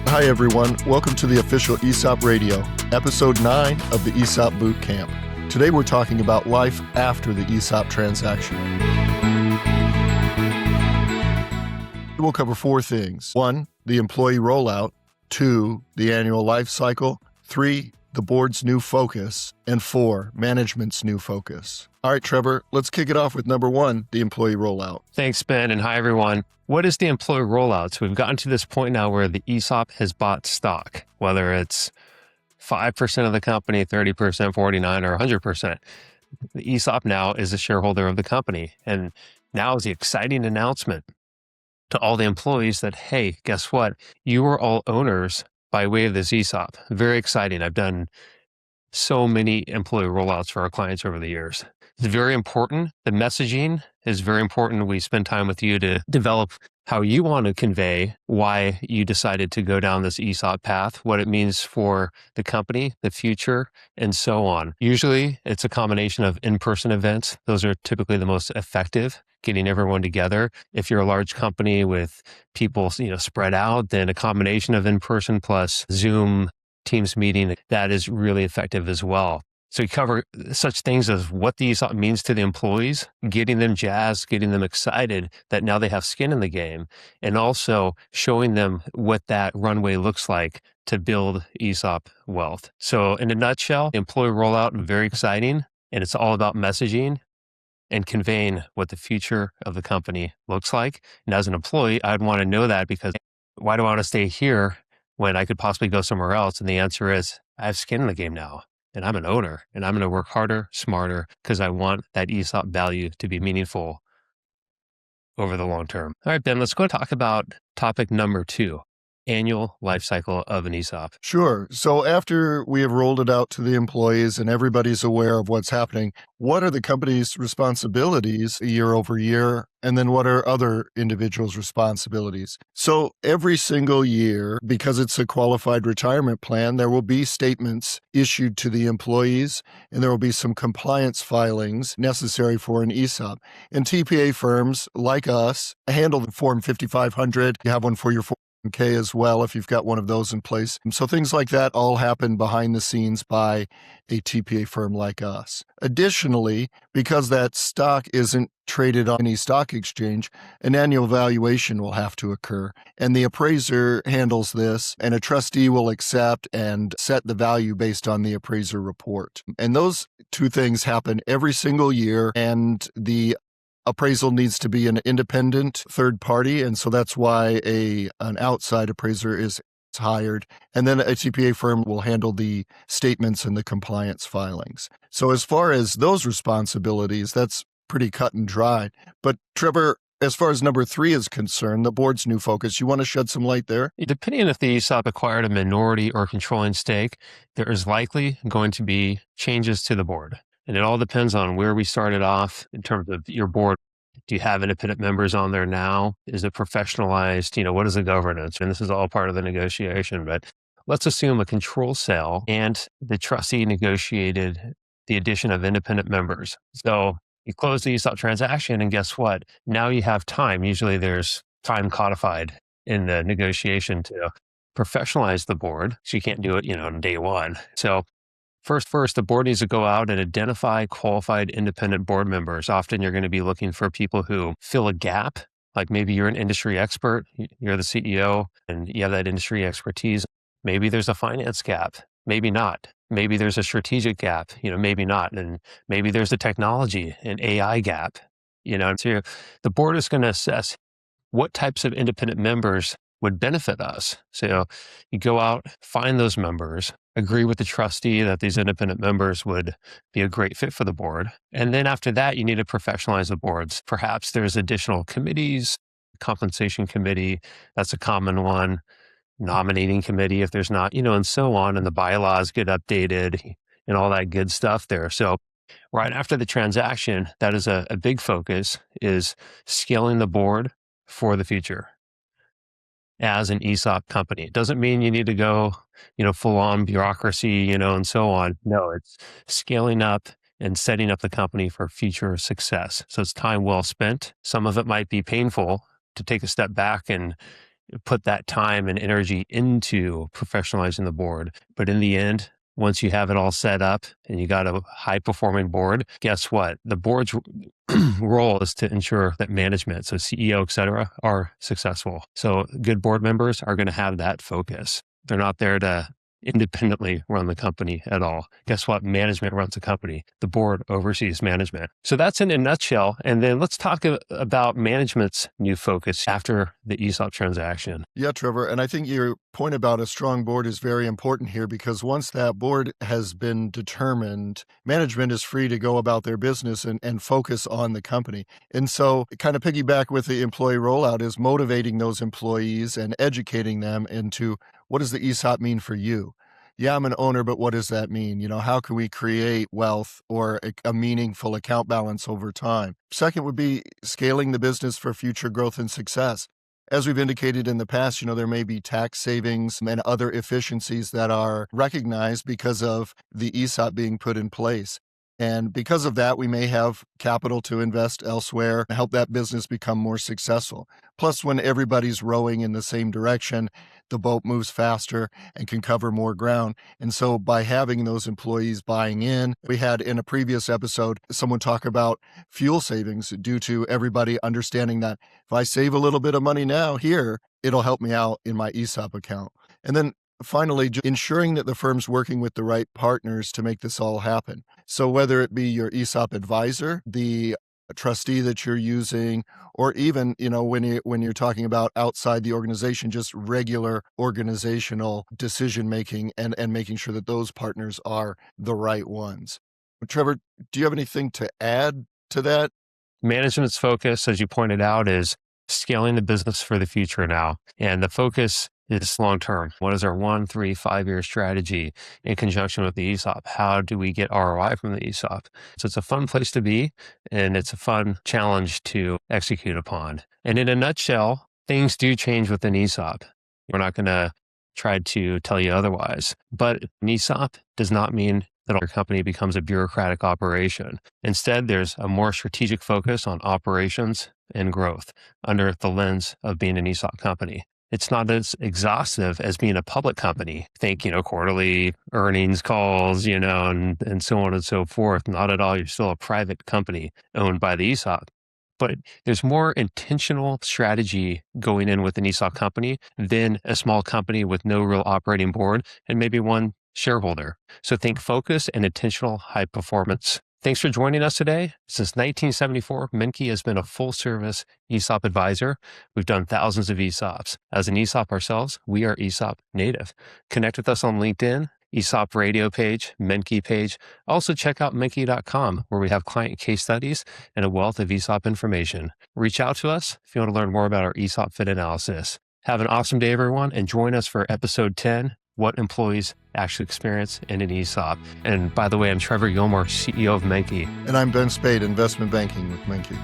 Hi, everyone. Welcome to the official ESOP Radio, episode 9 of the ESOP Boot Camp. Today, we're talking about life after the ESOP transaction. We'll cover 4 things. 1, the employee rollout. 2, the annual life cycle. 3, the board's new focus. And 4, management's new focus. All right, Trevor, let's kick it off with number 1, the employee rollout. Thanks, Ben, and hi, everyone. What is the employee rollout? So we've gotten to this point now where the ESOP has bought stock, whether it's 5% of the company, 30%, 49%, or 100%. The ESOP now is a shareholder of the company. And now is the exciting announcement to all the employees that, hey, guess what? You are all owners by way of this ESOP. Very exciting. I've done so many employee rollouts for our clients over the years. It's very important. The messaging is very important. We spend time with you to develop how you want to convey why you decided to go down this ESOP path, what it means for the company, the future, and so on. Usually it's a combination of in-person events. Those are typically the most effective, getting everyone together. If you're a large company with people, spread out, then a combination of in-person plus Zoom, Teams meeting, that is really effective as well. So we cover such things as what the ESOP means to the employees, getting them jazzed, getting them excited that now they have skin in the game, and also showing them what that runway looks like to build ESOP wealth. So in a nutshell, employee rollout, very exciting, and it's all about messaging and conveying what the future of the company looks like. And as an employee, I'd want to know that, because why do I want to stay here when I could possibly go somewhere else? And the answer is, I have skin in the game now. And I'm an owner, and I'm going to work harder, smarter, because I want that ESOP value to be meaningful over the long term. All right, Ben, let's go talk about topic number 2, annual life cycle of an ESOP. Sure. So after we have rolled it out to the employees and everybody's aware of what's happening, what are the company's responsibilities year over year? And then what are other individuals' responsibilities? So every single year, because it's a qualified retirement plan, there will be statements issued to the employees, and there will be some compliance filings necessary for an ESOP. And TPA firms like us handle the Form 5500. You have one for your Menke as well, if you've got one of those in place. So things like that all happen behind the scenes by a TPA firm like us. Additionally, because that stock isn't traded on any stock exchange, an annual valuation will have to occur. And the appraiser handles this, and a trustee will accept and set the value based on the appraiser report. And those 2 things happen every single year, and the appraisal needs to be an independent third party, and so that's why an outside appraiser is hired. And then a TPA firm will handle the statements and the compliance filings. So as far as those responsibilities, that's pretty cut and dry. But Trevor, as far as number 3 is concerned, the board's new focus, you want to shed some light there? Depending on if the ESOP acquired a minority or controlling stake, there is likely going to be changes to the board. And it all depends on where we started off in terms of your board. Do you have independent members on there now? Is it professionalized? What is the governance? And this is all part of the negotiation. But let's assume a control sale and the trustee negotiated the addition of independent members. So you close the ESOP transaction, and guess what? Now you have time. Usually there's time codified in the negotiation to professionalize the board. So you can't do it, on day one. So First, the board needs to go out and identify qualified independent board members. Often you're going to be looking for people who fill a gap, like maybe you're an industry expert, you're the CEO, and you have that industry expertise. Maybe there's a finance gap, maybe not. Maybe there's a strategic gap, maybe not. And maybe there's a technology, an AI gap. So the board is going to assess what types of independent members would benefit us. So you go out, find those members, agree with the trustee that these independent members would be a great fit for the board. And then after that, you need to professionalize the boards. Perhaps there's additional committees, compensation committee, that's a common one, nominating committee if there's not, and so on. And the bylaws get updated and all that good stuff there. So right after the transaction, that is a big focus, is scaling the board for the future as an ESOP company. It doesn't mean you need to go, full on bureaucracy, and so on. No, it's scaling up and setting up the company for future success. So it's time well spent. Some of it might be painful to take a step back and put that time and energy into professionalizing the board. But in the end, once you have it all set up and you got a high performing board, guess what? The board's role is to ensure that management, so CEO, et cetera, are successful. So good board members are going to have that focus. They're not there to independently run the company at all. Guess what? Management runs the company. The board oversees management. So that's in a nutshell. And then let's talk about management's new focus after the ESOP transaction. Yeah, Trevor. And I think your point about a strong board is very important here, because once that board has been determined, management is free to go about their business and focus on the company. And so kind of piggyback with the employee rollout is motivating those employees and educating them into, what does the ESOP mean for you? Yeah, I'm an owner, but what does that mean? How can we create wealth or a meaningful account balance over time? Second would be scaling the business for future growth and success. As we've indicated in the past, there may be tax savings and other efficiencies that are recognized because of the ESOP being put in place. And because of that, we may have capital to invest elsewhere to help that business become more successful. Plus, when everybody's rowing in the same direction, the boat moves faster and can cover more ground. And so by having those employees buying in, we had in a previous episode, someone talk about fuel savings due to everybody understanding that if I save a little bit of money now here, it'll help me out in my ESOP account. And then finally, ensuring that the firm's working with the right partners to make this all happen. So whether it be your ESOP advisor, the trustee that you're using, or even, when you're talking about outside the organization, just regular organizational decision making and making sure that those partners are the right ones. Trevor, do you have anything to add to that? Management's focus, as you pointed out, is scaling the business for the future now. And the focus is long-term. What is our 1, 3, 5-year strategy in conjunction with the ESOP? How do we get ROI from the ESOP? So it's a fun place to be, and it's a fun challenge to execute upon. And in a nutshell, things do change with an ESOP. We're not going to try to tell you otherwise. But an ESOP does not mean that our company becomes a bureaucratic operation. Instead, there's a more strategic focus on operations and growth under the lens of being an ESOP company. It's not as exhaustive as being a public company. Think, quarterly earnings calls, and so on and so forth. Not at all. You're still a private company owned by the ESOP. But there's more intentional strategy going in with an ESOP company than a small company with no real operating board and maybe one shareholder. So think focus and intentional high performance. Thanks for joining us today. Since 1974, Menke has been a full-service ESOP advisor. We've done thousands of ESOPs. As an ESOP ourselves, we are ESOP native. Connect with us on LinkedIn, ESOP Radio page, Menke page. Also check out Menke.com, where we have client case studies and a wealth of ESOP information. Reach out to us if you want to learn more about our ESOP fit analysis. Have an awesome day, everyone, and join us for episode 10, What Employees Actually Experience in an ESOP. And by the way, I'm Trevor Gilmore, CEO of Menke. And I'm Ben Spadt, investment banking with Menke.